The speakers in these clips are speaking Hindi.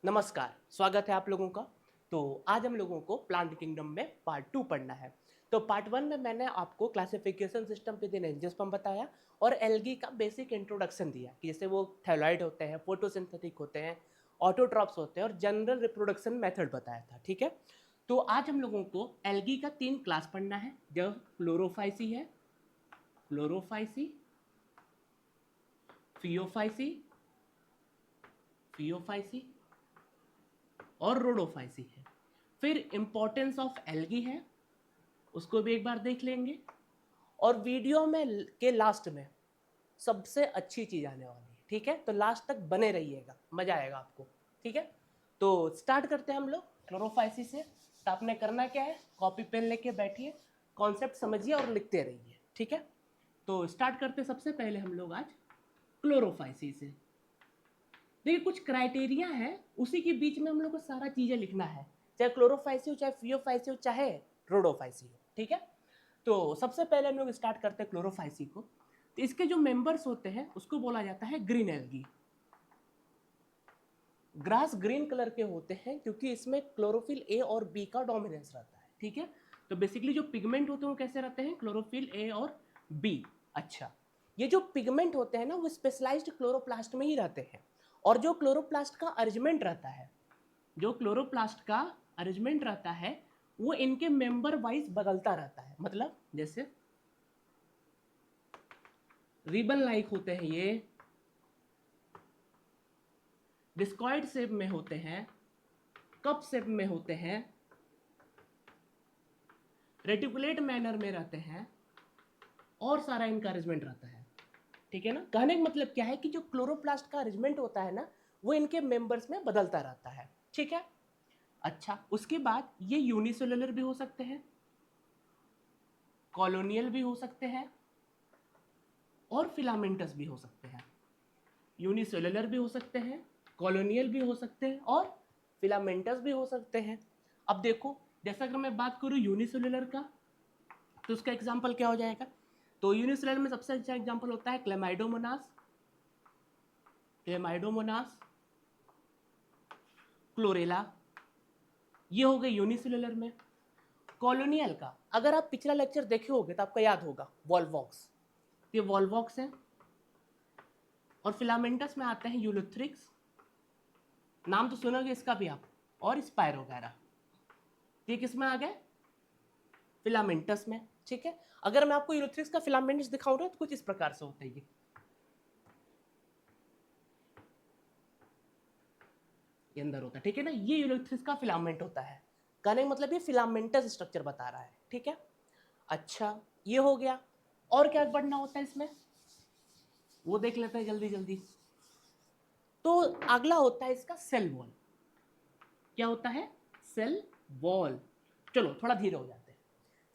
नमस्कार, स्वागत है आप लोगों का। तो आज हम लोगों को प्लांट किंगडम में पार्ट 2 पढ़ना है। तो पार्ट 1 में मैंने आपको क्लासिफिकेशन सिस्टम विदिन एंजियोस्पर्म बताया और एल्गी का बेसिक इंट्रोडक्शन दिया कि जैसे वो थैलॉइड होते हैं, फोटोसिंथेटिक होते हैं, ऑटोट्रॉप्स होते हैं और जनरल रिप्रोडक्शन मेथड बताया था, ठीक है। तो आज हम लोगों को एल्गी का 3 क्लास पढ़ना है, जो क्लोरोफाइसी है, क्लोरोफाइसी, फियोफाइसी, फियोफाइसी और रोडोफाइसी है। फिर इंपॉर्टेंस ऑफ एल्गी है, उसको भी एक बार देख लेंगे। और वीडियो में के लास्ट में सबसे अच्छी चीज आने वाली है, ठीक है। तो लास्ट तक बने रहिएगा, मजा आएगा आपको, ठीक है। तो स्टार्ट करते हैं हम लोग क्लोरोफाइसिस से। तो आपने करना क्या है, कॉपी पेन लेके बैठिए, कॉन्सेप्ट समझिए और लिखते रहिए, ठीक है। तो स्टार्ट करते सबसे पहले हम लोग आज क्लोरोफाइसिस से। देखिए कुछ क्राइटेरिया है, उसी के बीच में हम लोग को सारा चीजें लिखना है, चाहे क्लोरोफाइसी हो, चाहे फियोफाइसी हो, चाहे रोडोफाइसी हो, ठीक है। तो सबसे पहले हम लोग स्टार्ट करते हैं क्लोरोफाइसी को। तो इसके जो मेंबर्स होते हैं उसको बोला जाता है green algae. Grass green colour के होते हैं क्योंकि इसमें क्लोरोफिल ए और बी का डोमिनेंस रहता है, ठीक है। तो बेसिकली जो पिगमेंट होते हैं वो कैसे रहते हैं, क्लोरोफिल ए और बी। अच्छा, ये जो पिगमेंट होते हैं ना वो स्पेशलाइज्ड क्लोरोप्लास्ट में ही रहते हैं। और जो क्लोरोप्लास्ट का अरेंजमेंट रहता है, जो क्लोरोप्लास्ट का अरेंजमेंट रहता है वो इनके मेंबर वाइज बदलता रहता है। मतलब जैसे रिबन लाइक होते हैं, ये डिस्कॉइड शेप में होते हैं, कप शेप में होते हैं, रेटिकुलेट मैनर में रहते हैं और सारा इनका अरेंजमेंट रहता है, ठीक है ना। कहने का मतलब क्या है कि जो क्लोरोप्लास्ट का अरेंजमेंट होता है ना वो इनके मेंबर्स में बदलता रहता है, ठीक है। अच्छा, उसके बाद ये यूनिसेलुलर भी हो सकते हैं, कॉलोनियल भी हो सकते हैं और फिलामेंटस भी हो सकते हैं। यूनिसेलुलर भी हो सकते हैं, कॉलोनियल भी हो सकते हैं और फिलामेंटस भी हो सकते हैं। अब देखो, जैसा अगर मैं बात करूँ यूनिसेलुलर का तो उसका एग्जांपल क्या हो जाएगा। तो यूनिसेलुलर में सबसे अच्छा एग्जांपल होता है क्लेमाइडोमोनास, क्लेमाइडोमोनास, क्लोरेला, ये हो गए यूनिसेलुलर में। कॉलोनियल का अगर आप पिछला लेक्चर देखे होगे तो आपको याद होगा वॉल्वॉक्स, ये वॉल्वॉक्स है। और फिलामेंटस में आते हैं यूलोथ्रिक्स, नाम तो सुनोगे इसका भी आप, और स्पायरोगैरा। ये किस में आ गए, फिलामेंटस में, ठीक है। अगर मैं आपको यूलोथ्रिक्स का फिलामेंट्स दिखाऊं ना तो कुछ इस प्रकार से होता है, ये अंदर होता है, ठीक है ना। ये यूलोथ्रिक्स का फिलामेंट होता है, कहने का मतलब ये फिलामेंटस स्ट्रक्चर बता रहा है, ठीक है। अच्छा, ये हो गया। और क्या बढ़ना होता है इसमें, वो देख लेते हैं जल्दी जल्दी। तो अगला होता है इसका सेल वॉल। क्या होता है, सेल वॉल। चलो थोड़ा धीरे हो जाते हैं।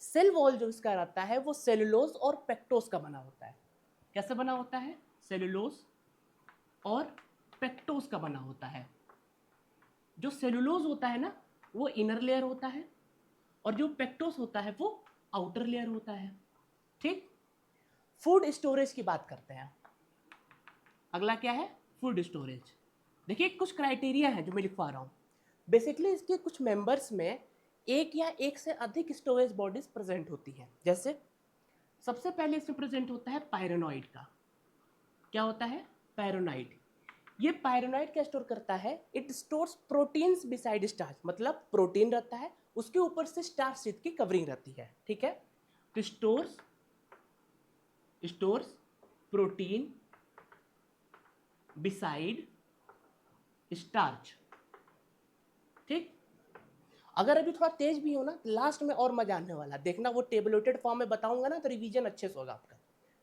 सेल वॉल जो इसका रहता है वो सेलुलोज और पेक्टोस का बना होता है। कैसे बना होता है, सेलुलोज और पेक्टोस का बना होता है। जो सेलुलोज होता है ना वो इनर लेयर होता है और जो पेक्टोस होता है वो आउटर लेयर होता है, ठीक। फूड स्टोरेज की बात करते हैं। अगला क्या है, फूड स्टोरेज। देखिए कुछ क्राइटेरिया है जो मैं लिखवा रहा हूँ। बेसिकली इसके कुछ मेंबर्स में एक या एक से अधिक स्टोरेज बॉडीज प्रेजेंट होती हैं। जैसे सबसे पहले इसमें प्रेजेंट होता है पायरोनॉइड का। क्या होता है, पायरोनॉइड। ये पायरोनॉइड क्या स्टोर करता है, it stores proteins beside starch. मतलब प्रोटीन रहता है उसके ऊपर से स्टार्च शीट की कवरिंग रहती है, ठीक है। तो स्टोर्स प्रोटीन बिसाइड स्टार्च, ठीक। अगर अभी थोड़ा तेज भी हो ना तो लास्ट में और मजा आने वाला, देखना वो टेबलेटेड फॉर्म में बताऊंगा ना तो रिवीजन अच्छे से होगा आपका,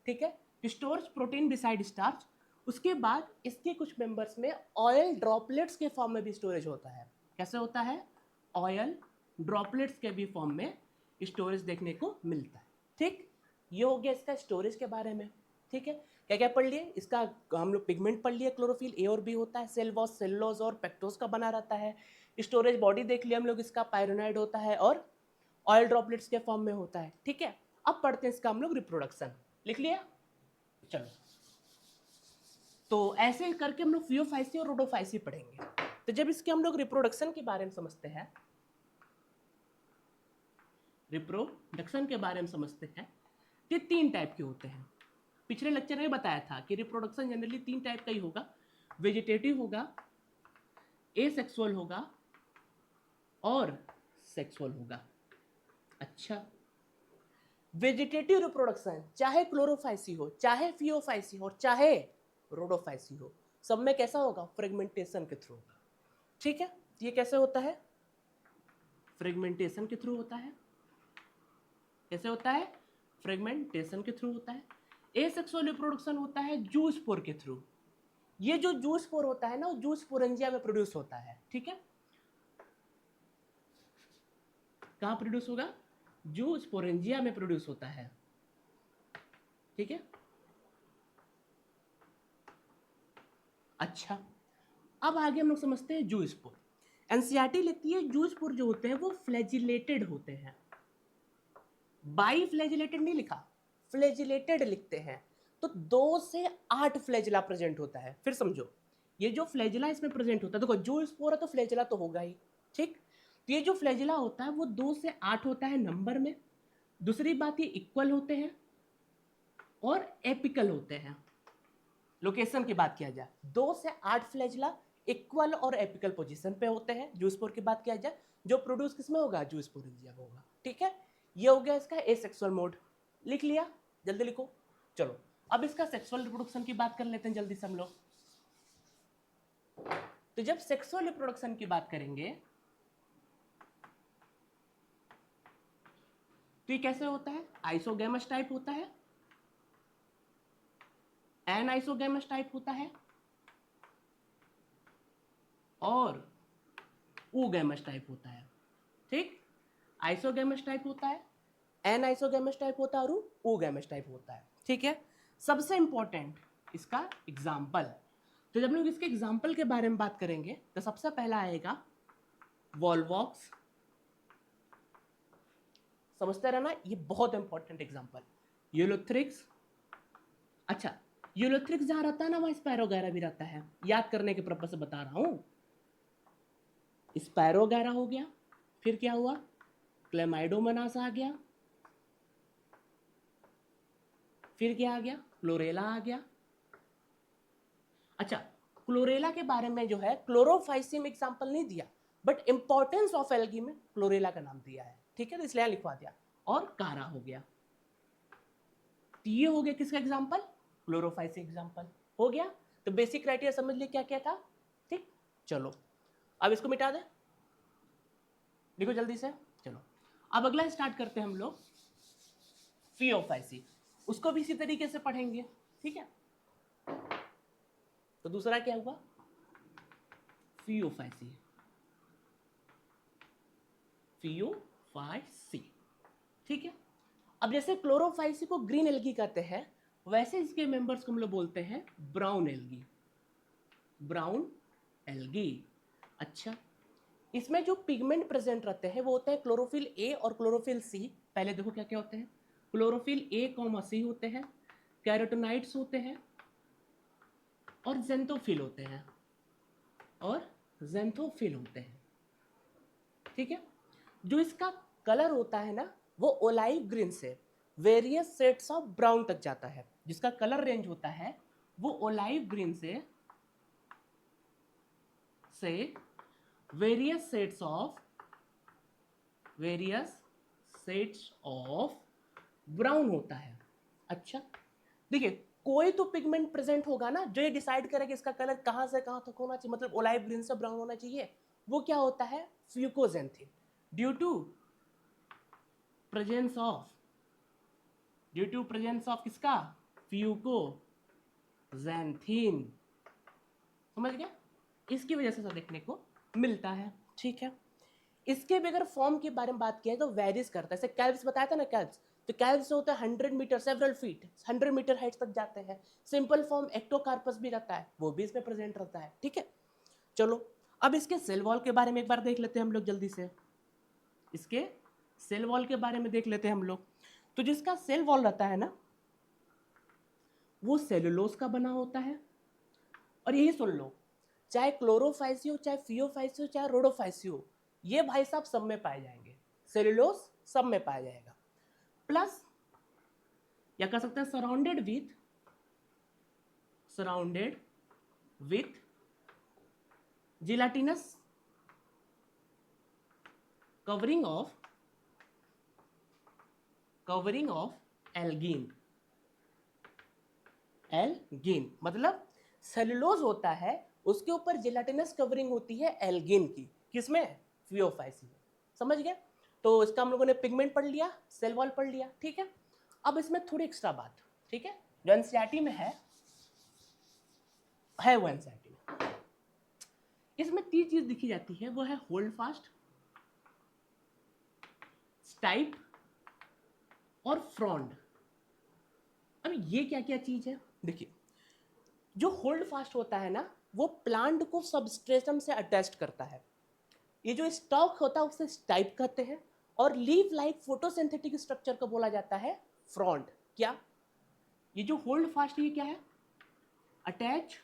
ठीक है। Stores protein beside starch. उसके बाद इसके कुछ मेंबर्स में ऑयल ड्रॉपलेट्स के फॉर्म में भी स्टोरेज होता है। कैसे होता है, ऑयल ड्रॉपलेट्स के भी फॉर्म में स्टोरेज देखने को मिलता है, ठीक। ये हो गया इसका स्टोरेज के बारे में, ठीक है। क्या क्या पढ़ लिए इसका, हम लोग पिगमेंट पढ़ लिए, क्लोरोफिल ए और बी होता है, सेलवॉस सेलुलोज और पेक्टोस का बना रहता है। स्टोरेज बॉडी देख लिया हम लोग, इसका पायरोनाइड होता है और ऑयल ड्रॉपलेट्स के फॉर्म में होता है, ठीक है। अब पढ़ते हैं इसका हम लोग रिप्रोडक्शन, लिख लिया। चलो, तो ऐसे करके हम लोग फियोफाइसी और रोडोफाइसी पढ़ेंगे। तो जब इसके हम लोग रिप्रोडक्शन के बारे में समझते हैं, रिप्रोडक्शन के बारे में समझते हैं, ये 3 टाइप के होते हैं। पिछले लेक्चर में बताया था कि रिप्रोडक्शन जनरली 3 टाइप का ही होगा, वेजिटेटिव होगा, एसेक्सुअल होगा और सेक्सुअल होगा। अच्छा, वेजिटेटिव रिप्रोडक्शन चाहे क्लोरोफाइसी हो, चाहे फियोफाइसी हो, चाहे रोडोफाइसी हो, सब में कैसा होगा? फ्रेगमेंटेशन के थ्रू होगा। ठीक है, ये कैसे होता है? फ्रेगमेंटेशन के थ्रू होता है। कैसे होता है? फ्रेगमेंटेशन के थ्रू होता है। एसेक्सुअल रिप्रोडक्शन होता है जूस्पोर के थ्रू। ये जो जूस्पोर होता है ना, वो जूस्पोरेंजिया में प्रोड्यूस होता है। ठीक है, कहाँ प्रोड्यूस होगा? जूस्पोरेंजिया में प्रोड्यूस होता है। ठीक है, अच्छा, अब आगे हम लोग समझते हैं जूस्पोर। एनसीईआरटी लिखती है जूस्पोर जो होते हैं वो फ्लैजिलेटेड होते हैं। बाई फ्लैजिलेटेड नहीं लिखा, फ्लैजिलेटेड लिखते हैं। तो 2 से 8 फ्लैजिला प्रेजेंट होता है। फिर समझो, ये जो फ्लैजिला इसमें प्रेजेंट होता है, देखो जूस्पोर है तो फ्लैजिला तो होगा ही। ठीक, तो ये जो फ्लैजिला होता है वो 2 से 8 होता है नंबर में। दूसरी बात, ये इक्वल होते हैं और एपिकल होते हैं। लोकेशन की बात किया जाए, 2 से 8 फ्लैजिला इक्वल और एपिकल पोजीशन पे होते हैं। जूस्पोर की बात किया जाए, जो प्रोड्यूस किसमें होगा? जूस्पोरेंजिया में होगा। ठीक है, ये हो गया इसका एसेक्सुअल मोड। लिख लिया? जल्दी लिखो। चलो, अब इसका सेक्सुअल रिप्रोडक्शन की बात कर लेते हैं जल्दी से हम लोग। तो जब सेक्सुअल रिप्रोडक्शन की बात करेंगे तो ये कैसे होता है? आइसोगैमस टाइप होता है, एनाइसोगैमस टाइप होता है और oogamous टाइप होता है। ठीक, आइसोगैमस टाइप होता है, एनाइसोगैमस टाइप होता है और oogamous टाइप होता है। ठीक है, सबसे इंपॉर्टेंट इसका एग्जाम्पल। तो जब लोग इसके एग्जाम्पल के बारे में बात करेंगे तो सबसे पहला आएगा वॉल्वॉक्स। समझते रहना, ये बहुत इंपॉर्टेंट एग्जाम्पल। यूलोथ्रिक्स, अच्छा, यूलोथ्रिक्स जहां रहता है ना वहां स्पैरोगैरा भी रहता है, याद करने के पर्पज से बता रहा हूं। स्पैरोगैरा हो गया, फिर क्या हुआ? क्लेमाइडोमोनास आ गया, फिर क्या आ गया? क्लोरेला आ गया। अच्छा, क्लोरेला के बारे में जो है क्लोरोफाइसिम एग्जाम्पल नहीं दिया, बट इंपॉर्टेंस ऑफ एल्गी में क्लोरेला का नाम दिया है। ठीक है, तो इसलिए लिखवा दिया। और कारा हो गया। तो ये हो गया किसका एग्जाम्पल? क्लोरोफाइसिम एग्जाम्पल हो गया। तो बेसिक क्राइटेरिया समझ लिए क्या क्या था। ठीक, चलो अब इसको मिटा दे, लिखो जल्दी से। चलो, अब अगला स्टार्ट करते हैं हम लोग फियोफाइसी। उसको भी इसी तरीके से पढ़ेंगे। ठीक है, तो दूसरा क्या हुआ? फियोफाइसी। फियोफाइसी, ठीक है। अब जैसे क्लोरोफाइसी को ग्रीन एल्गी कहते हैं, वैसे इसके मेंबर्स को हम लोग बोलते हैं ब्राउन एल्गी। Brown algae. अच्छा, इसमें जो पिगमेंट प्रेजेंट रहते हैं वो होते हैं क्लोरोफिल ए और क्लोरोफिल सी। पहले देखो क्या क्या होते हैं। क्लोरोफिल ए कॉमा सी होते हैं, कैरोटीनॉइड्स होते हैं और जेंथोफिल होते हैं, और जेंथोफिल होते हैं। ठीक है, जो इसका कलर होता है ना वो ओलाइव ग्रीन से वेरियस शेड्स ऑफ ब्राउन तक जाता है। जिसका कलर रेंज होता है वो ओलाइव ग्रीन से वेरियस शेड्स ऑफ ब्राउन होता है। अच्छा, देखिए कोई तो पिगमेंट प्रेजेंट होगा ना जो ये डिसाइड करेगा इसका कलर कहां से कहां तक होना चाहिए, मतलब ओलाइव ग्रीन से ब्राउन होना चाहिए। वो क्या होता है? Fucoxanthin. Due to presence of किसका? फ्यूकोजेंथिन। समझ गया? इसकी वजह से सब देखने को मिलता है। ठीक है, इसके भी अगर फॉर्म के बारे में बात किया तो वेरीज करता है। जैसे कैल्व्स बताया था ना, कैल्व्स, तो कैल्व्स होता है 100 metre, several feet, 100 metre height तक जाते हैं। सिंपल फॉर्म एक्टोकार्पस भी रहता है, वो भी इसमें प्रेजेंट रहता है। ठीक है, चलो अब इसके सेल वॉल के बारे में एक बार देख लेते हैं हम लोग जल्दी से। इसके सेल वॉल के बारे में देख लेते हैं हम लोग। तो जिसका सेल वॉल रहता है ना वो सेलुलोज का बना होता है। और यही सुन लो, चाहे क्लोरोफाइसी हो, चाहे फियोफाइसी हो, चाहे रोडोफाइसी हो, ये भाई साहब सब में पाए जाएंगे, सेलुलोज सब में पाया जाएगा। प्लस या कह सकते हैं सराउंडेड विथ जिलाटिनस कवरिंग ऑफ एल्गीन। मतलब सेलुलोज होता है, उसके ऊपर जिलाटिनस कवरिंग होती है एल्गीन की, किसमें? फियोफाइसी में। समझ गए? तो इसका हम लोगों ने पिगमेंट पढ़ लिया, सेल वॉल पढ़ लिया, ठीक है। अब इसमें थोड़ी एक्स्ट्रा बात, ठीक है, जो एनसीईआरटी में है वो एनसीईआरटी में। इसमें 3 चीज दिखी जाती है, वो है होल्ड फास्ट, स्टाइप और फ्रॉन्ड। अब ये क्या क्या चीज है? देखिए, जो होल्ड फास्ट होता है ना, वो प्लांट को सबस्ट्रेटम से अटैच करता है। ये जो स्टॉक होता है उसे स्टाइप कहते हैं, और लीफ लाइक फोटोसिंथेटिक स्ट्रक्चर को बोला जाता है फ्रॉन्ड। क्या ये जो होल्ड फास्ट, ये क्या है? Attach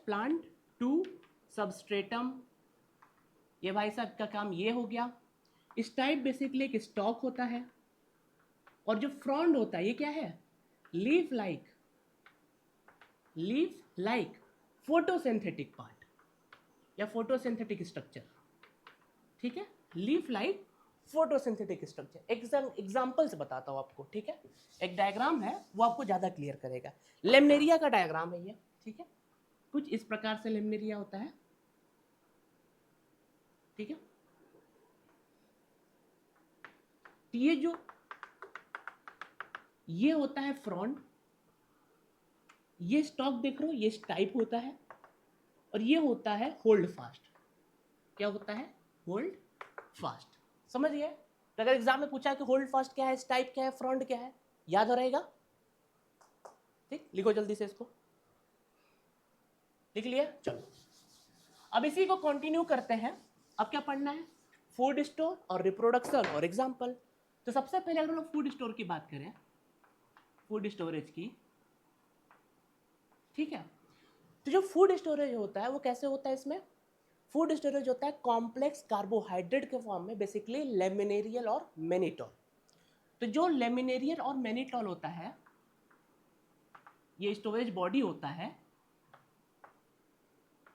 plant to substratum. ये भाई साहब का काम ये हो गया। स्टाइप बेसिकली एक स्टॉक होता है, और जो फ्रॉन्ड होता है ये क्या है? लीफ लाइक फोटोसिंथेटिक पार्ट या फोटोसिंथेटिक स्ट्रक्चर, ठीक है, leaf like photosynthetic structure. Example से बताता हूँ आपको, ठीक है। एक डायग्राम है, वो आपको ज्यादा क्लियर करेगा। लेमनेरिया का डायग्राम है ये, ठीक है, कुछ इस प्रकार से लेमनेरिया होता है, ठीक है। ये होता है फ्रॉन्ड, ये स्टॉक देख रहे हो, ये स्टाइप होता है, और ये होता है होल्ड फास्ट। क्या होता है? Hold fast. समझ गए? तो अगर एग्जाम में पूछा है कि होल्ड फास्ट क्या है, स्टाइप क्या है, फ्रॉन्ड क्या है, याद हो रहेगा? ठीक, लिखो जल्दी से इसको। लिख लिया? चलो, अब इसी को कंटिन्यू करते हैं। अब क्या पढ़ना है? फूड स्टोर और रिप्रोडक्शन और एग्जाम्पल। तो सबसे पहले अगर हम लोग फूड स्टोर की बात करें, फूड स्टोरेज की, ठीक है, तो जो फूड स्टोरेज होता है वो कैसे होता है? इसमें फूड स्टोरेज होता है कॉम्प्लेक्स कार्बोहाइड्रेट के फॉर्म में, बेसिकली लेमिनेरियल और मेनिटॉल। तो जो लेमिनेरियल और मेनिटॉल होता है, ये स्टोरेज बॉडी होता है।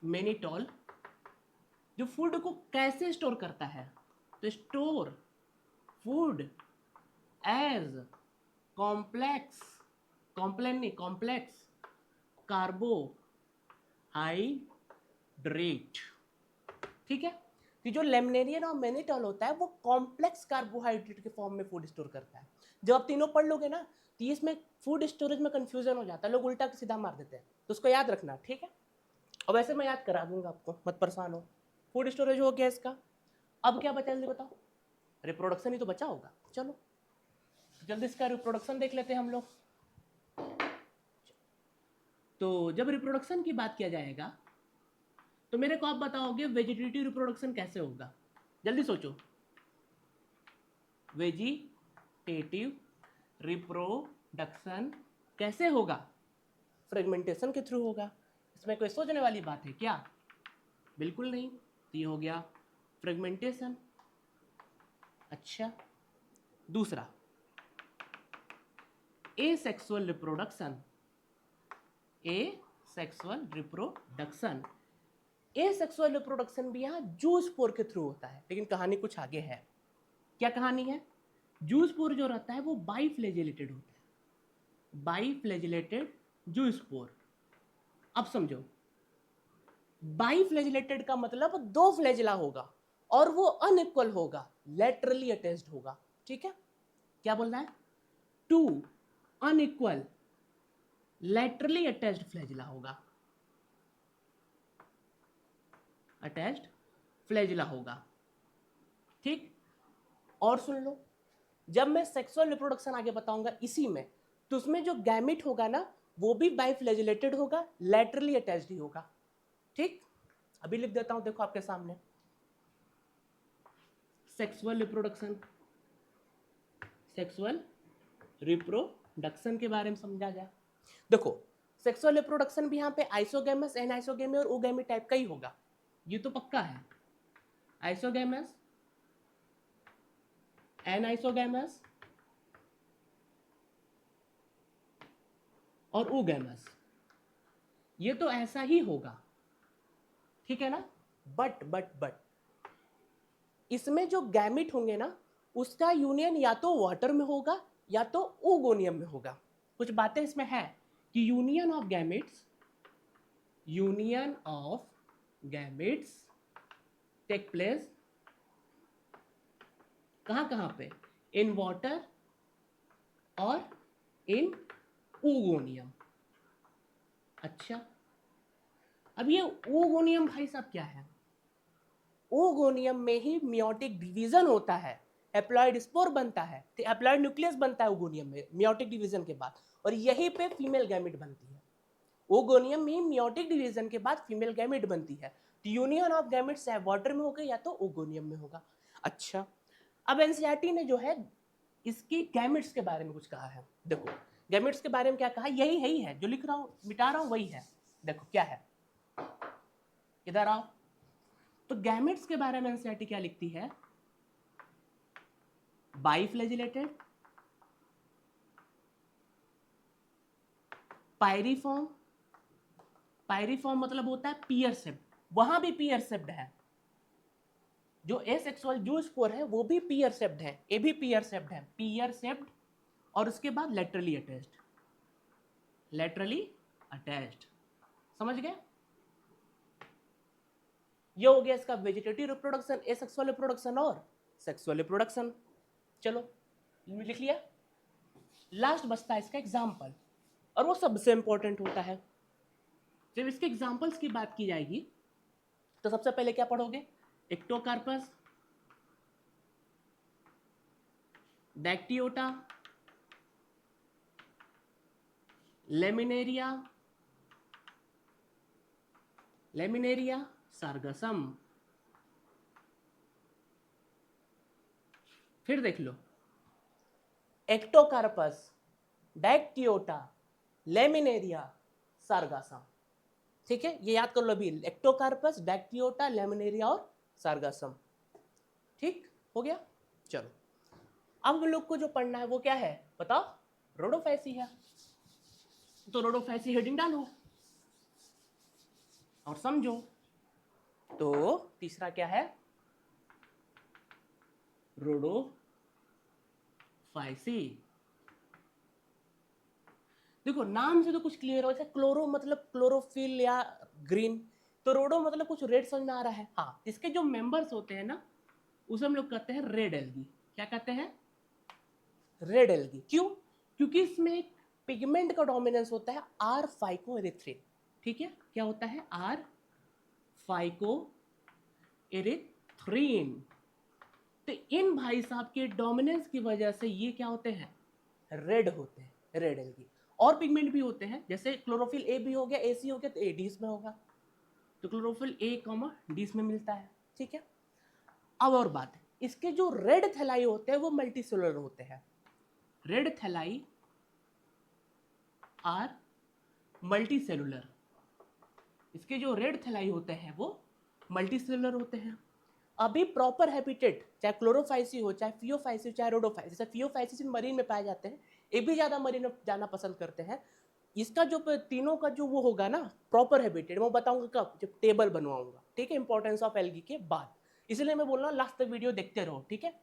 मेनिटॉल जो फूड को कैसे स्टोर करता है? तो store food as complex carbohydrate, ठीक है। कि जो लेमनेरियन और मेनिटॉल होता है वो कॉम्प्लेक्स कार्बोहाइड्रेट के फॉर्म में फूड स्टोर करता है। जब आप तीनों पढ़ लोगे ना, तो इसमें फूड स्टोरेज में कंफ्यूजन हो जाता है, लोग उल्टा सीधा मार देते हैं, तो उसको याद रखना, ठीक है। और वैसे मैं याद करा दूंगा आपको, मत परेशान हो। फूड स्टोरेज हो गया इसका। अब क्या बचा जल्दी बताओ? रिप्रोडक्शन ही तो बचा होगा। चलो जल्दी इसका रिप्रोडक्शन देख लेते हैं हम लोग। तो जब रिप्रोडक्शन की बात किया जाएगा, तो मेरे को आप बताओगे वेजिटेटिव रिप्रोडक्शन कैसे होगा? जल्दी सोचो, वेजिटेटिव रिप्रोडक्शन कैसे होगा? फ्रेगमेंटेशन के थ्रू होगा। इसमें कोई सोचने वाली बात है क्या? बिल्कुल नहीं। तो ये हो गया फ्रेगमेंटेशन। अच्छा, दूसरा एसेक्सुअल रिप्रोडक्शन। एसेक्सुअल रिप्रोडक्शन भी यहाँ जूस्पोर के थ्रू होता है, लेकिन कहानी कुछ आगे है। क्या कहानी है? जूस्पोर जो रहता है वो बाइफ्लैजिलेटेड होता है, बाइफ्लैजिलेटेड जूस्पोर। अब समझो, बाइफ्लैजिलेटेड का मतलब 2 फ्लैजिला होगा, और वो अनइक्वल होगा, लेटरली अटैच्ड होगा, ठीक है। क्या बोलना है? 2 अनइक्वल लेटरली अटैच्ड फ्लैजिला होगा, अटैच्ड फ्लैजिला होगा, ठीक। और सुन लो, जब मैं सेक्सुअल रिप्रोडक्शन आगे बताऊंगा इसी में, तो उसमें जो गैमिट होगा ना, वो भी बाइफ्लैजिलेटेड होगा, लेटरली अटैच्ड ही होगा, ठीक। अभी लिख देता हूं, देखो आपके सामने। सेक्सुअल रिप्रोडक्शन के बारे में समझा जाए। देखो, सेक्सुअल रिप्रोडक्शन भी यहाँ पे आइसोगैमस, एनाइसोगेमी और ओगेमी टाइप का ही होगा, ये तो पक्का है। आइसोगैमस, एनाइसोगैमस और ओगैमस, ये तो ऐसा ही होगा, ठीक है ना। बट इसमें जो गैमिट होंगे ना, उसका यूनियन या तो वाटर में होगा या तो ओगोनियम में होगा। कुछ बातें इसमें है कि union of gametes take place कहाँ पे, इन वाटर और इन ओगोनियम। अच्छा, अब ये ओगोनियम भाई साहब क्या है, ओगोनियम में ही मियोटिक डिवीजन होता है, हैप्लॉइड स्पोर बनता है, हैप्लॉइड न्यूक्लियस बनता है ओगोनियम में मियोटिक डिवीजन के बाद, और यहीं पे फीमेल गैमिट बनती है। ओगोनियम में मियोटिक डिवीजन के बाद फीमेल गैमिट बनती है, तो यूनियन ऑफ गैमिट्स चाहे वाटर में होगा या तो ओगोनियम में होगा। अच्छा, अब एनसीईआरटी ने जो है इसकी गैमिट्स के बारे में कुछ कहा है। देखो गैमिट्स के बारे में क्या कहा, यही है जो लिख रहा हूँ, मिटा रहा हूँ, वही है। देखो क्या है, इधर आओ। तो गैमेट्स के बारे में एनसीईआरटी क्या लिखती है, बाइफ्लैजिलेटेड, पायरिफॉर्म, पायरिफॉर्म मतलब होता है पियर सेप्ड, वहां भी पियर सेप्ड है, जो एसेक्सुअल जो स्पोर है वो भी पियर सेप्ड है, ये भी पियर सेप्ड है, पियर सेप्ड, और उसके बाद लेटरली अटैच्ड, समझ गए। ये हो गया इसका वेजिटेटिव रिप्रोडक्शन, एसेक्सुअल रिप्रोडक्शन और सेक्सुअल रिप्रोडक्शन। चलो लिख लिया। लास्ट बचता है इसका एग्जाम्पल, और वो सबसे इंपॉर्टेंट होता है। जब इसके एग्जाम्पल्स की बात की जाएगी तो सबसे पहले क्या पढ़ोगे, एक्टोकार्पस, डैक्टियोटा, लेमिनेरिया सार्गसम। फिर देख लो, एक्टोकार्पस, डैक्टियोटा, लेमिनेरिया, सार्गासम, ठीक है, ये याद कर लो अभी, एक्टोकार्पस, डैक्टियोटा, लेमिनेरिया और सार्गासम। ठीक हो गया। चलो अब हम लोग को जो पढ़ना है वो क्या है बताओ, रोडोफैसी है, तो रोडोफैसी हेडिंग डालो और समझो। तो तीसरा क्या है, रोडोफाइसी। देखो नाम से तो कुछ क्लियर हो, जैसे क्लोरो मतलब क्लोरोफिल या ग्रीन, तो रोडो मतलब कुछ रेड समझ में आ रहा है। हाँ, इसके जो मेंबर्स होते हैं ना, उसे हम लोग कहते हैं रेड एल्गी। क्या कहते हैं, रेड एल्गी। क्यों, क्योंकि इसमें एक पिगमेंट का डोमिनेंस होता है आर फाइकोएरिथ्रिन। ठीक है, क्या होता है, आर फाइकोएरिथ्रिन। तो इन भाई साहब के डोमिनेंस की वजह से ये क्या होते हैं, रेड होते हैं, रेड एल्गी। और पिगमेंट भी होते हैं, जैसे क्लोरोफिल ए भी हो गया, ए सी हो गया, तो ए डी इसमें होगा, तो क्लोरोफिल ए कॉमा डी इसमें मिलता है। ठीक है, अब और बात है, इसके जो रेड थैलाई होते हैं वो मल्टीसेलुलर होते हैं। रेड थैलाई आर मल्टीसेलुलर, इसके जो रेड थैलाई होते हैं वो मल्टीसेलुलर होते हैं। अभी प्रॉपर हैबिटेट, चाहे क्लोरोफाइसी हो, चाहे फियोफाइसी हो, चाहे रोडोफाइसी, जैसे फियोफाइसी मरीन में पाए जाते हैं, ये भी ज़्यादा मरीन में जाना पसंद करते हैं। इसका जो तीनों का जो वो होगा ना प्रॉपर हैबिटेट, मैं बताऊंगा कब, जब टेबल बनवाऊंगा, ठीक है, इंपॉर्टेंस ऑफ एल्गी के बाद, इसलिए मैं बोल रहा हूँ लास्ट तक वीडियो देखते रहो, ठीक है।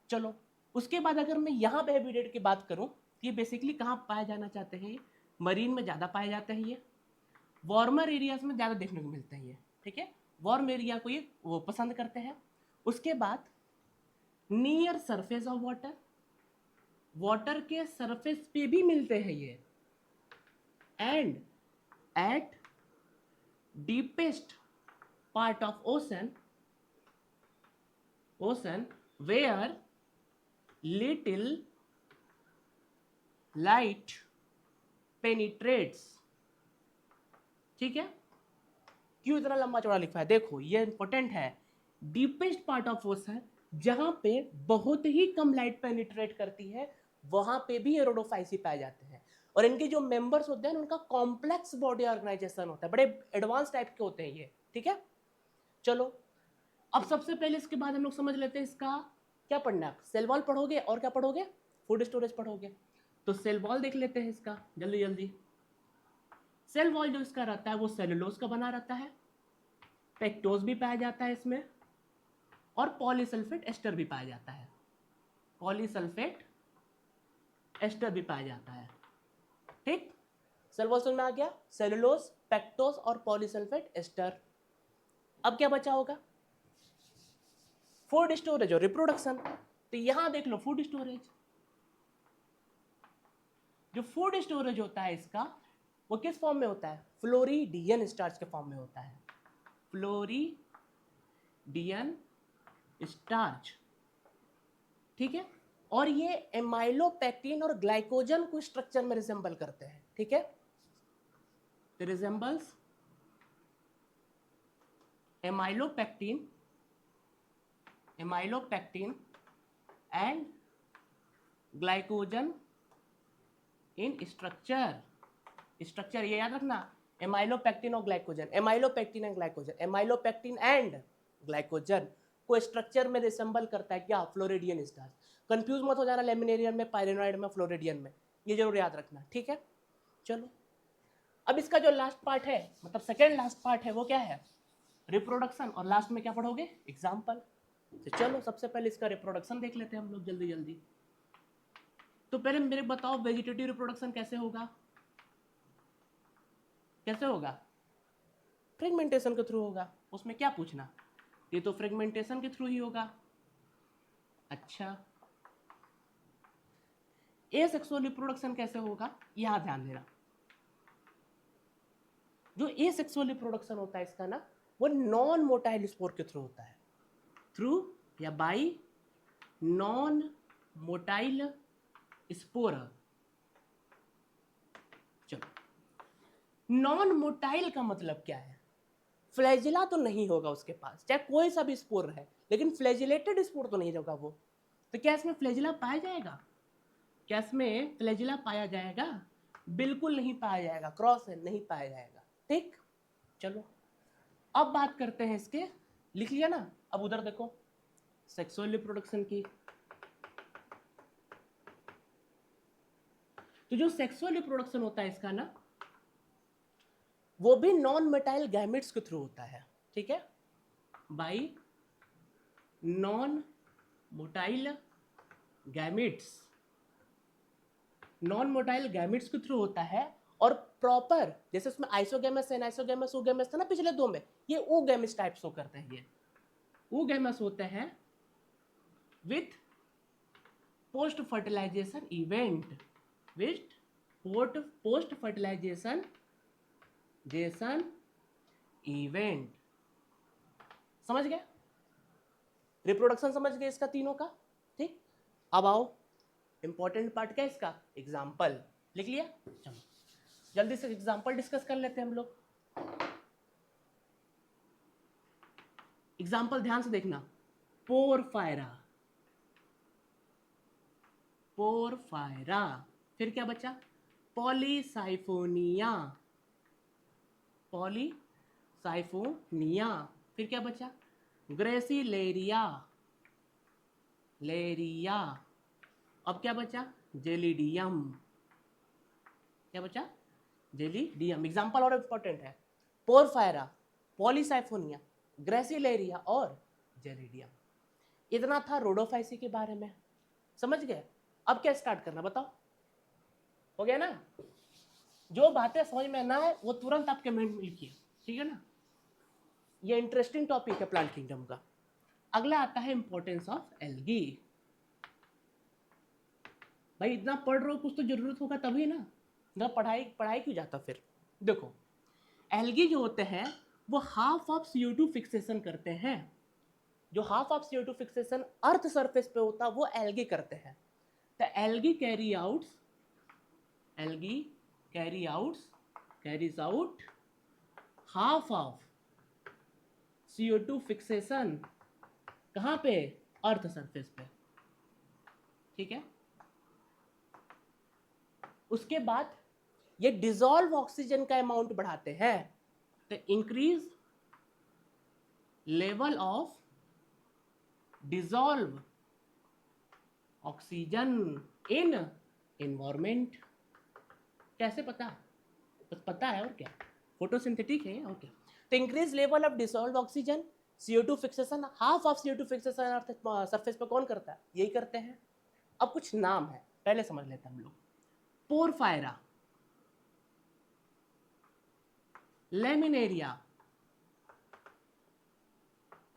चलो उसके बाद अगर मैं यहाँ पे हैबिटेट की बात करूँ, ये बेसिकली कहाँ पाए जाना चाहते हैं, मरीन में ज़्यादा पाए जाते हैं, ये वार्मर एरियाज में ज़्यादा देखने को मिलते हैं ये, ठीक है, वार्म एरिया को ये वो पसंद करते हैं। उसके बाद near surface of water, water के सरफेस पे भी मिलते हैं ये, and at deepest part of ocean where little light penetrates. ठीक है, क्यों इतना लंबा चौड़ा लिखा है, देखो ये इंपॉर्टेंट है। डीपेस्ट पार्ट ऑफ ओशन, जहां पे बहुत ही कम लाइट पेनिट्रेट करती है, वहां पे भी ये रोडोफाइसी पाए जाते हैं। और इनके जो मेंबर्स होते हैं उनका कॉम्प्लेक्स बॉडी ऑर्गेनाइजेशन होता है, बड़े एडवांस टाइप के होते हैं ये, ठीक है। चलो अब सबसे पहले इसके बाद हम लोग समझ लेते हैं इसका क्या पढ़ना है। सेल वॉल पढ़ोगे और क्या पढ़ोगे, फूड स्टोरेज पढ़ोगे। तो सेल वॉल देख लेते हैं इसका जल्दी जल्दी। सेल वॉल जो इसका रहता है वो सेलुलोज का बना रहता है, पेक्टोज भी पाया जाता है इसमें, और पॉलीसल्फेट एस्टर भी पाया जाता है, पॉलीसल्फेट एस्टर भी पाया जाता है, ठीक। सेल वॉल समझ में आ गया, सेलुलोज, पेक्टोज और पॉलीसल्फेट एस्टर। अब क्या बचा होगा, फूड स्टोरेज और रिप्रोडक्शन। तो यहां देख लो फूड स्टोरेज, जो फूड स्टोरेज होता है इसका वो किस फॉर्म में होता है, फ्लोरिडियन स्टार्च के फॉर्म में होता है, फ्लोरिडियन स्टार्च, ठीक है। और ये एमाइलोपेक्टिन और ग्लाइकोजन को स्ट्रक्चर में रिजेंबल करते हैं, ठीक है। Resembles amylopectin and glycogen in structure, ये याद रखना, एमाइलोपेक्टिन और glycogen, amylopectin and glycogen, amylopectin and glycogen को स्ट्रक्चर में रिसेंबल करता है क्या, फ्लोरिडियन स्टार्च। कंफ्यूज मत हो जाना लेमिनेरियन में, पायरेनॉइड में, फ्लोरिडियन में, ये जरूर याद रखना, ठीक है। चलो अब इसका जो लास्ट पार्ट है, मतलब सेकेंड लास्ट पार्ट है, वो क्या है, रिप्रोडक्शन। और लास्ट में क्या पढ़ोगे, एग्जाम्पल। तो चलो सबसे पहले इसका रिप्रोडक्शन देख लेते हैं हम लोग जल्दी जल्दी। तो पहले मेरे बताओ वेजिटेटिव रिप्रोडक्शन कैसे होगा, कैसे होगा, फ्रेगमेंटेशन के थ्रू होगा। उसमें क्या पूछना, ये तो फ्रेगमेंटेशन के थ्रू ही होगा। अच्छा एसेक्सुअल रिप्रोडक्शन कैसे होगा, यहां ध्यान देना। जो एसेक्सुअल रिप्रोडक्शन होता है इसका ना, वो नॉन मोटाइल स्पोर के थ्रू होता है, थ्रू या बाई नॉन मोटाइल स्पोर। चलो नॉन मोटाइल का मतलब क्या है, फ्लैजिला तो नहीं होगा उसके पास, चाहे कोई सा भी स्पोर है, लेकिन फ्लैजिलेटेड स्पोर तो नहीं होगा वो। तो क्या इसमें फ्लैजिला पाया जाएगा, क्या इसमें फ्लैजिला पाया जाएगा, बिल्कुल नहीं पाया जाएगा, क्रॉस है, नहीं पाया जाएगा, ठीक। चलो अब बात करते हैं इसके, लिख लिया ना, अब उधर देखो सेक्सुअल रिप्रोडक्शन की। तो जो सेक्सुअल रिप्रोडक्शन होता है इसका ना, वो भी नॉन मेटाइल गैमेट्स के थ्रू होता है, ठीक है, by non motile gametes, non motile gametes के थ्रू होता है। और प्रॉपर जैसे उसमें आइसोगैमस, एनाइसोगैमस, ओगैमस था ना पिछले दो में, ये ओगैमस टाइप शो करते हैं, ये ओगैमस होते हैं with post fertilisation event, with post fertilisation event. समझ गए, रिप्रोडक्शन समझ गए इसका तीनों का, ठीक। अब आओ इंपॉर्टेंट पार्ट क्या है इसका, एग्जाम्पल। लिख लिया, चलो जल्दी से एग्जाम्पल डिस्कस कर लेते हैं हम लोग। एग्जाम्पल ध्यान से देखना, पोरफायरा, पोरफायरा, फिर क्या बचा, पॉलीसाइफोनिया, पॉलीसाइफोनिया, फिर क्या बचा, ग्रेसिलेरिया, लेरिया, अब क्या बचा, जेलिडियम, क्या बचा, जेलिडियम। एग्जाम्पल और इंपॉर्टेंट है, पोरफायरा, पॉलीसाइफोनिया, ग्रेसिलेरिया और जेलिडियम। इतना था रोडोफाइसी के बारे में, समझ गए। अब क्या स्टार्ट करना बताओ, हो गया ना। जो बातें समझ में ना आए वो तुरंत आपके माइंड में लिखिए, ठीक है ना। ये इंटरेस्टिंग टॉपिक है प्लांट किंगडम का। अगला आता है इंपॉर्टेंस ऑफ एल्गी। भाई इतना पढ़ रहे हो, कुछ तो जरूरत होगा तभी ना, ना पढ़ाई क्यों जाता फिर। देखो एल्गी जो होते हैं वो हाफ ऑफ CO2 फिक्सेशन करते हैं, जो half of CO2 fixation earth surface पे होता है वो एल्गी करते हैं। तो algae carries out half of CO2 fixation, कहाँ पे, अर्थ सरफेस पे, ठीक है। उसके बाद ये डिसॉल्व ऑक्सीजन का अमाउंट बढ़ाते हैं। तो increase level of dissolve oxygen in environment. कैसे पता? बस पता है, और क्या, फोटोसिंथेटिक है और क्या। तो increase level of dissolve oxygen, CO2 fixation, half of CO2 fixation earth surface पे कौन करता है? यही करते हैं। अब कुछ नाम है, पहले समझ लेते हैं हम लोग। पोरफायरा, लेमिनेरिया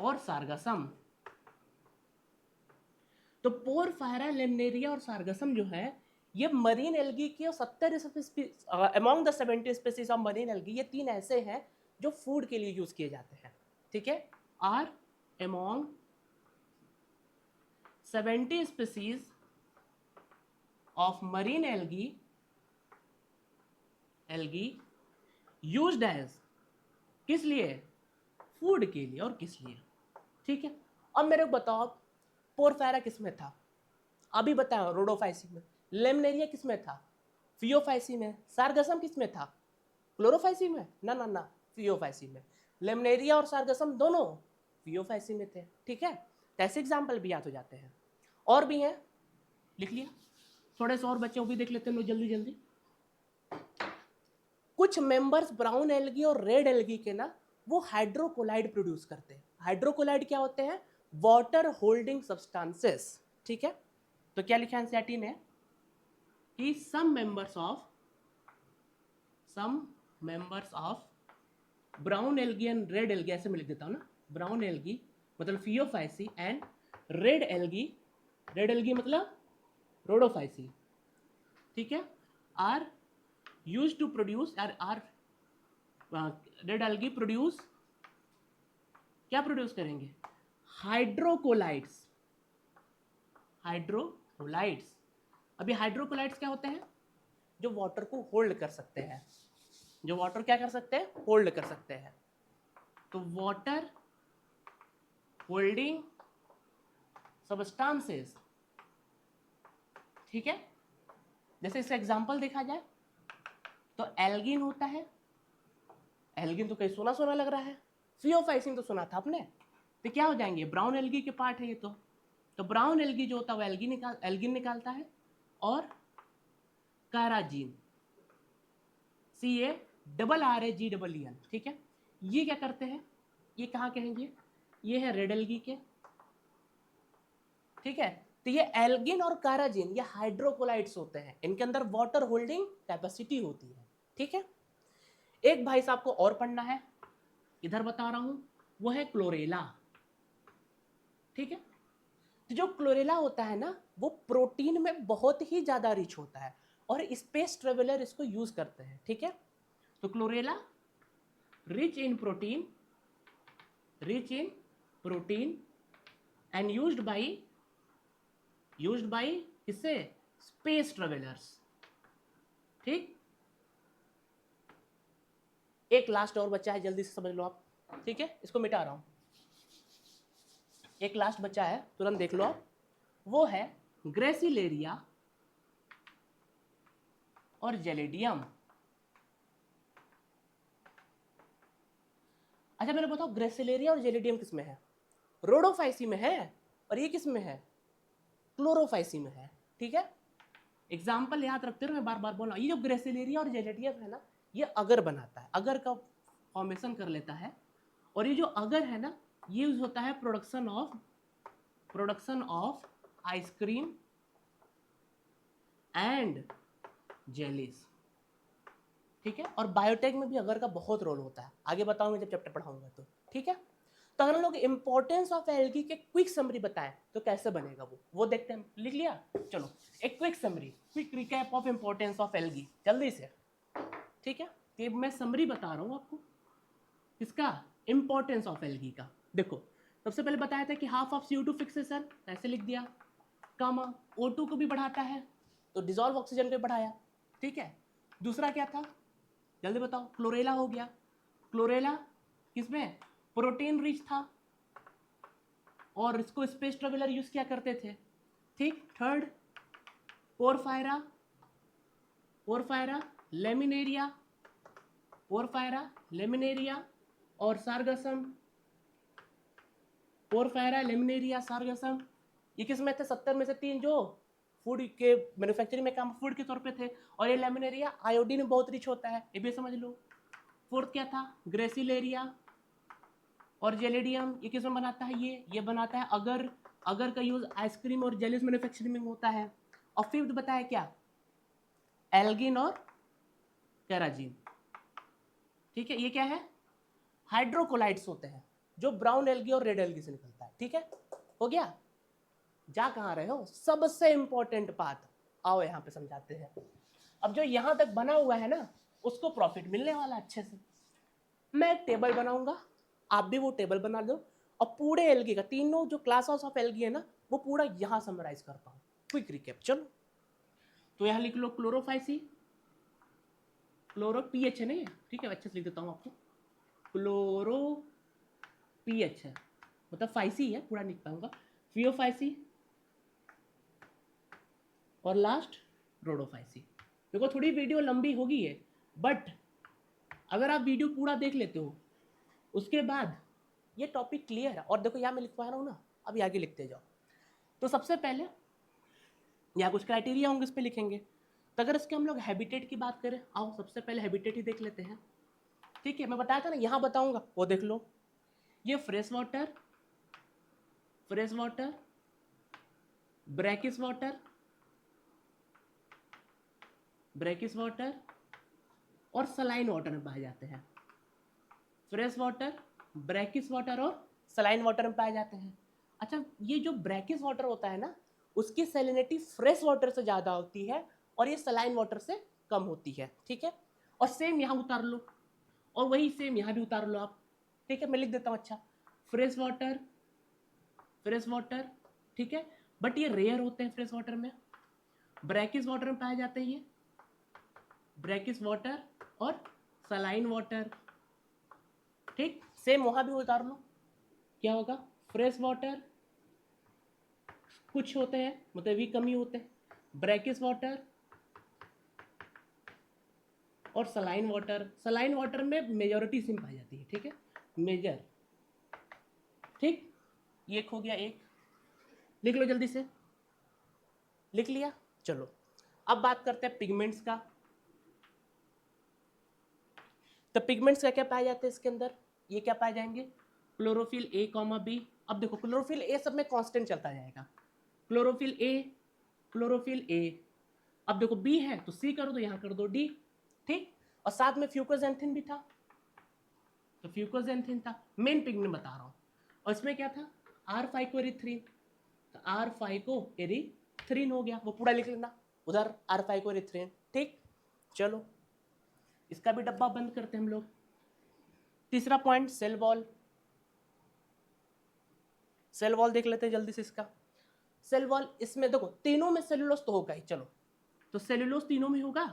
और सार्गासम। तो पोरफायरा, लेमिनेरिया और सार्गासम जो है, ये मरीन एल्गी के 70 among the 70 species of marine algae, ये 3 ऐसे हैं जो फूड के लिए यूज किए जाते हैं। ठीक है, are among 70 species of marine algae used as, किस लिए? फूड के लिए। और किस लिए? ठीक है, अब मेरे को बताओ, पोरफायरा किस में था? अभी बताओ, रोडोफाइसी में। लेमिनेरिया किस में था? फियोफाइसी में। सार्गासम किस में था? क्लोरोफाइसी में? ना ना ना, फियोफाइसी में। लेमिनेरिया और सार्गासम दोनों फियोफाइसी में थे। ठीक है, ऐसे एग्जाम्पल भी याद हो जाते हैं। और भी हैं, लिख लिया। थोड़े से और बच्चे वो भी देख लेते हैं लोग जल्दी जल्दी। कुछ मेंबर्स ब्राउन एल्गी और रेड एल्गी के ना, वो हाइड्रोकोलाइड प्रोड्यूस करते हैं। हाइड्रोकोलाइड क्या होते हैं? Water holding substances. ठीक है, तो क्या लिखा है एनसीईआरटी ने कि some members of brown algae and red algae, ऐसे मैं लिख देता हूं ना, ब्राउन एल्गी मतलब फियोफाइसी एंड रेड एल्गी मतलब रोडोफाइसी। ठीक है, are used to produce are red algae produce, क्या प्रोड्यूस करेंगे? हाइड्रोकोलाइड्स। अभी हाइड्रोकोलाइड्स क्या होते हैं? जो वाटर को होल्ड कर सकते हैं। जो वाटर क्या कर सकते हैं? होल्ड कर सकते हैं। तो वाटर होल्डिंग सब्सटेंसेस। ठीक है, जैसे इसका एग्जांपल देखा जाए तो एल्गिन होता है। एल्गिन तो कहीं सुना सुना लग रहा है। फियोफाइसिन तो सुना था आपने। तो क्या हो जाएंगे? ब्राउन एल्गी के पार्ट है ये तो ब्राउन एल्गी जो होता है वो एल्गिन निकालता है। और काराजीन, CARRAGEEN। ठीक है, ये क्या करते हैं? ये कहाँ के हैं? ये है रेड एल्गी के। ठीक है, तो ये एल्गिन और काराजीन ये हाइड्रोकोलाइड्स होते हैं, इनके अंदर वाटर होल्डिंग कैपेसिटी होती है। ठीक है, एक भाई साहब को और पढ़ना है, इधर बता रहा हूं, वो है क्लोरेला। ठीक है, तो जो क्लोरेला होता है ना, वो प्रोटीन में बहुत ही ज्यादा रिच होता है और स्पेस ट्रेवलर इसको यूज करते हैं। ठीक है, तो Chlorella rich in protein and used by किससे? Space travellers. ठीक, एक लास्ट और बच्चा है, जल्दी से समझ लो आप। ठीक है, इसको मिटा रहा हूं। एक लास्ट बच्चा है, तुरंत देख लो आप, वो है ग्रेसिलेरिया और जेलिडियम। अच्छा मेरे बताओ, ग्रेसिलेरिया और जेलिडियम किस में है? रोडोफाइसी में है। और ये किस में है? क्लोरोफाइसी में है। ठीक है, एग्जाम्पल याद रखते रहो, मैं बार बार बोल रहा हूं। ये जो ग्रेसिलेरिया और जेलिडियम है ना, ये अगर बनाता है, अगर का फॉर्मेशन कर लेता है। और ये जो अगर है ना, ये यूज होता है production of ice cream and jellies. ठीक है, और बायोटेक में भी अगर का बहुत रोल होता है, आगे बताऊंगा जब चैप्टर पढ़ाऊंगा तो। ठीक है, तो अगर हम लोग इंपॉर्टेंस ऑफ एल्गी के क्विक समरी बताएं तो कैसे बनेगा वो देखते हैं। लिख लिया? चलो एक quick recap of importance of algae जल्दी से। ठीक है, ये मैं समरी बता रहा हूं आपको किसका? इंपॉर्टेंस ऑफ एल्गी का। देखो, सबसे पहले बताया था कि हाफ ऑफ CO2 फिक्सेशन, ऐसे लिख दिया। कामा O2 को भी बढ़ाता है, तो डिसॉल्व ऑक्सीजन को बढ़ाया। ठीक है, दूसरा क्या था? जल्दी बताओ। क्लोरेला हो गया। क्लोरेला किसमें? प्रोटीन रिच था और इसको स्पेस ट्रेवलर यूज किया करते थे। ठीक, third porphyra laminaria, porphyra, laminaria और सार्गसम, पोरफायरा, लेमिनेरिया, सार्गसम। ये किस में थे? 70 में से 3 जो फूड के मैन्युफैक्चरिंग में काम फूड के तौर पे थे, और ये लेमिनेरिया आयोडीन में बहुत रिच होता है, ये भी समझ लो। फोर्थ क्या था? ग्रेसिलेरिया और जेलिडियम, ये किस में बनाता है? ये बनाता है अगर का यूज आइसक्रीम और जेलीज मैन्युफैक्चरिंग में होता है। और फिफ्थ बताया क्या? एल्गिन और केराजिन। ठीक है, ये क्या है? हाइड्रोकोलाइड्स होते हैं जो ब्राउन एल्गी और रेड एल्गी से निकलता है। ठीक है, हो गया? जा कहाँ रहे हो? सबसे इंपॉर्टेंट बात आओ यहाँ पे समझाते हैं। अब जो यहाँ तक बना हुआ है ना, उसको प्रॉफिट मिलने वाला अच्छे से। मैं एक टेबल बनाऊंगा, आप भी वो टेबल बना लो, और पूरे एल्गी का, तीनों जो क्लासेस ऑफ एल्गी है ना, वो पूरा यहाँ समराइज करता हूँ। क्विक रिकैप, चलो। तो यहाँ लिख लो क्लोरोफाइसी, क्लोरो पीएच है नहीं, ठीक है, अच्छे से लिख देता हूँ आपको। क्लोरो पीएच है, मतलब फाइसी है, पूरा लिख पाऊंगा। फियोफाइसी और लास्ट रोडोफाइसी। देखो थोड़ी वीडियो लंबी होगी है, बट अगर आप वीडियो पूरा देख लेते हो उसके बाद ये टॉपिक क्लियर है। और देखो यहाँ मैं लिखवा रहा हूँ ना, अब आगे लिखते जाओ। तो सबसे पहले यहाँ कुछ क्राइटेरिया होंगे, इस पर लिखेंगे। तो अगर इसके हम लोग हैबिटेट की बात करें, आओ सबसे पहले हैबिटेट ही देख लेते हैं। ठीक है, मैं बताया था ना, यहाँ बताऊंगा, वो देख लो। ये फ्रेश वाटर, ब्रैकिश वाटर और सलाइन वाटर में पाए जाते हैं। फ्रेश वाटर, ब्रैकिश वाटर और सलाइन वाटर में पाए जाते हैं। अच्छा, ये जो ब्रैकिश वाटर होता है ना, उसकी सैलिनिटी फ्रेश वाटर से ज़्यादा होती है और ये सलाइन वाटर से कम होती है। ठीक है, और सेम यहाँ उतार लो, और वही सेम यहाँ भी उतार लो आप। ठीक है, मैं लिख देता हूँ। अच्छा, फ्रेश वाटर, ठीक है, बट ये रेयर होते हैं फ्रेश वाटर में। ब्रैकिश वाटर में पाए जाते हैं ये, ब्रैकिश वाटर और सलाइन वाटर। ठीक, सेम वहाँ भी उतार लो, क्या होगा? फ्रेश वाटर कुछ होते हैं, मतलब भी कमी होते हैं, ब्रैकिश वाटर और सलाइन वाटर में मेजॉरिटी सिम पाई जाती है। ठीक है, मेजर। ठीक, ये हो गया एक, लिख लो जल्दी से। लिख लिया? चलो अब बात करते हैं पिगमेंट्स का। तो पिगमेंट्स क्या क्या पाए जाते हैं इसके अंदर? ये क्या पाए जाएंगे? Chlorophyll A comma B. अब देखो क्लोरोफिल ए सब में कांस्टेंट चलता जाएगा। क्लोरोफिल ए, अब देखो बी है तो सी कर दो, यहाँ कर दो डी। ठीक, और साथ में फ्यूकोजेंथिन भी था, तो फ्यूकोजेंथिन था। मेन पिगमेंट बता रहा हूँ। और इसमें क्या था? आर फाइकोएरिथ्रिन, तो आर फाइकोएरिथ्रिन हो गया, वो पूरा लिख लेना उधर, आर फाइकोएरिथ्रिन। ठीक, चलो इसका भी डब्बा बंद करते हैं हम लोग। तीसरा पॉइंट, सेल वॉल देख लेते हैं जल्दी से इसका। सेल वॉल, इसमें देखो तीनों में सेलुलोज तो होगा ही, चलो तो सेलुलोज तीनों में होगा,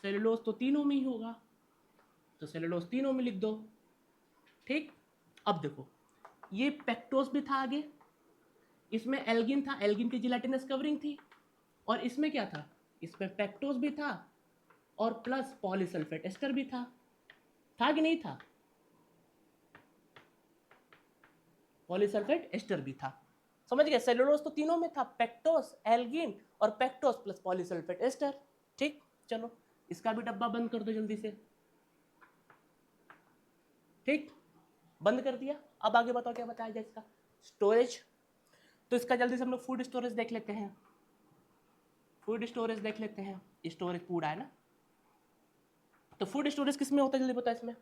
सेलुलोज तो तीनों में ही होगा, तो सेलुलोज तीनों में लिख दो। ठीक, अब देखो ये पेक्टोस भी था आगे, इसमें एल्गिन था, एल्गिन की जिलेटिनस कवरिंग थी, और इसमें क्या था? इसमें पेक्टोस भी था और प्लस पॉलीसल्फेट एस्टर भी था कि नहीं था? पॉलीसल्फेट एस्टर भी था, समझ गए? सेलुलोज तो तीनों में था, पेक्टोस, एल्गिन और पेक्टोस प्लस पॉलीसल्फेट एस्टर। ठीक, चलो इसका भी डब्बा बंद कर दो जल्दी से। ठीक, बंद कर दिया। अब आगे बताओ क्या बताया जाए इसका? स्टोरेज। तो इसका जल्दी से हम लोग फूड स्टोरेज देख लेते हैं। स्टोरेज पूरा है ना, तो फूड स्टोरेज किस में होता है जल्दी बताओ?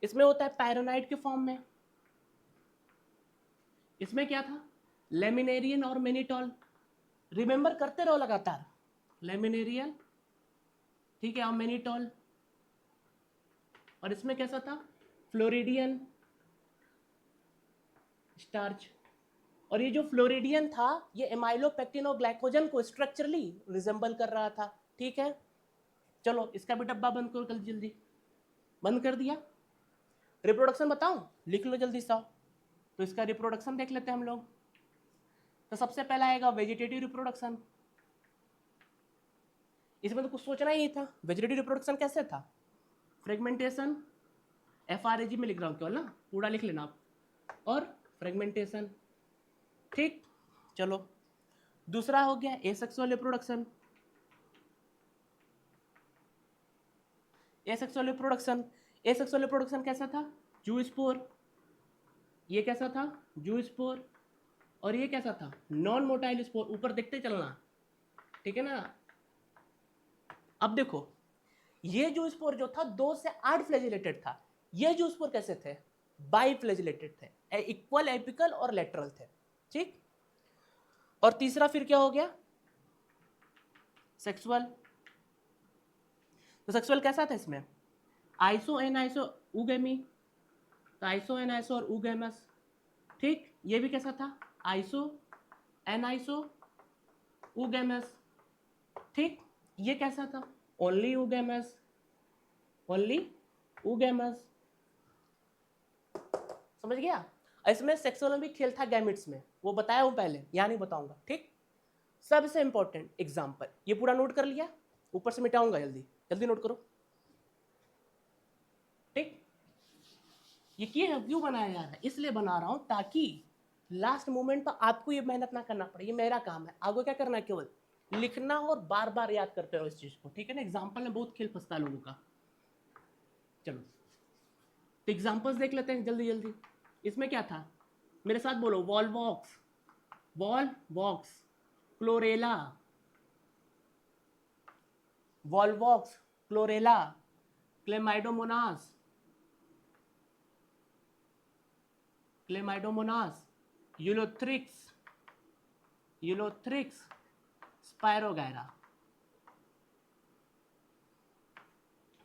इसमें होता है पायरोनाइड के फॉर्म में। इसमें क्या था? लेमिनेरियन और मेनिटॉल, रिमेंबर करते रहो लगातार, लेमिनेरियन, ठीक है, और मेनिटॉल। और इसमें कैसा था? Floridean starch. और ये जो फ्लोरिडियन था, ये एमाइलोपेक्टिन और ग्लाइकोजन को स्ट्रक्चरली रिजेंबल कर रहा था। ठीक है, चलो इसका भी डब्बा बंद करो जल्दी जल्दी। बंद कर दिया। रिप्रोडक्शन बताऊं? लिख लो जल्दी से। तो इसका रिप्रोडक्शन देख लेते हैं हम लोग। तो सबसे पहला आएगा वेजिटेटिव रिप्रोडक्शन। इसमें तो कुछ सोचना ही था। वेजिटेटिव रिप्रोडक्शन कैसे था? फ्रेगमेंटेशन, FRAG में लिख रहा हूँ केवल ना, पूरा लिख लेना आप, और फ्रेगमेंटेशन। ठीक, चलो दूसरा हो गया asexual reproduction. Asexual reproduction, asexual reproduction कैसा था? जूस्पोर, ये कैसा था? जूस्पोर, और ये कैसा था? Non motile spore. ऊपर देखते चलना, ठीक है ना। अब देखो, ये जूस्पोर जो था 2 से 8 फ्लैजिलेटेड था। ये जूस्पोर कैसे थे? बाई फ्लैजिलेटेड थे, इक्वल एपिकल और लेटरल थे। ठीक, और तीसरा फिर क्या हो गया? सेक्सुअल। तो सेक्सुअल कैसा था इसमें? आइसो एन आइसो उगेमी, तो आइसो एन आइसो और उगेमस। ठीक, ये भी कैसा था? Iso an iso oogamous. ठीक, ये कैसा था? Only oogamous, only oogamous. समझ गया? इसमें सेक्सुअल में भी खेल था गैमिट्स में, वो बताया हूं पहले, यहाँ नहीं बताऊंगा। ठीक, सबसे इंपॉर्टेंट एग्जाम्पल, ये पूरा नोट कर लिया, ऊपर से मिटाऊंगा, जल्दी जल्दी नोट करो। ठीक, ये क्यों बनाया जा रहा है? इसलिए बना रहा हूं ताकि लास्ट मोमेंट पर आपको ये मेहनत ना करना पड़े, ये मेरा काम है। आपको क्या करना है? केवल लिखना और बार बार याद करते रहो इस चीज को, ठीक है ना। एग्जाम्पल में बहुत खेल फंसता है लोगों का। चलो तो एग्जाम्पल्स देख लेते हैं जल्दी जल्दी। इसमें क्या था? मेरे साथ बोलो, Volvox, Volvox, Chlorella, Volvox, Chlorella, Chlamydomonas, Chlamydomonas, Ulothrix, Ulothrix, Spirogyra,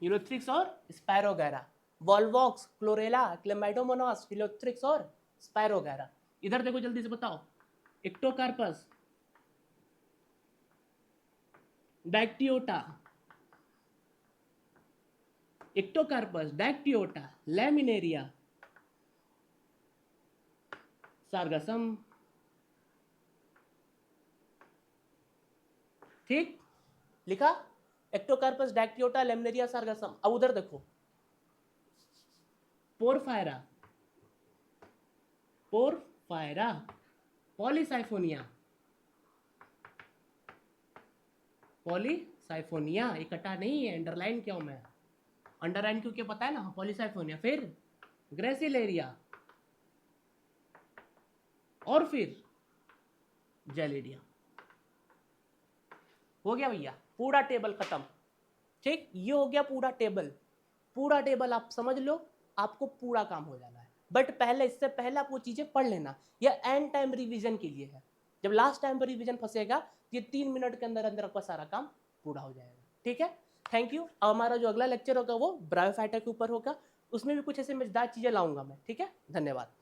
Ulothrix और Spirogyra, Volvox, Chlorella, Chlamydomonas, Ulothrix और स्पायरोगैरा। इधर देखो जल्दी से बताओ, इक्टोकार्पस, डायक्टियोटा, इक्टोकार्पस, डायक्टियोटा, लैमिनेरिया, सार्गसम। ठीक, लिखा? Ectocarpus, Dictyota, Laminaria, Sargassum. अब उधर देखो, पोरफायरा, पोरफायरा, पॉलीसाइफोनिया, पॉलीसाइफोनिया, इकट्ठा नहीं है, अंडरलाइन क्यों मैं? अंडरलाइन क्योंकि पता है ना, पॉलीसाइफोनिया। फिर ग्रेसिलेरिया, और फिर जेलिडिया। हो गया भैया, पूरा टेबल खत्म। ठीक, ये हो गया पूरा टेबल। पूरा टेबल आप समझ लो, आपको पूरा काम हो जाना है। बट पहले, इससे पहले आप वो चीजें पढ़ लेना, ये एंड टाइम रिवीजन के लिए है। जब लास्ट टाइम पर रिवीजन फंसेगा, ये 3 मिनट के अंदर अंदर आपका सारा काम पूरा हो जाएगा। ठीक है, थैंक यू। अब हमारा जो अगला लेक्चर होगा वो ब्रायोफाइटा के ऊपर होगा, उसमें भी कुछ ऐसे मजेदार चीजें लाऊंगा मैं। ठीक है, धन्यवाद।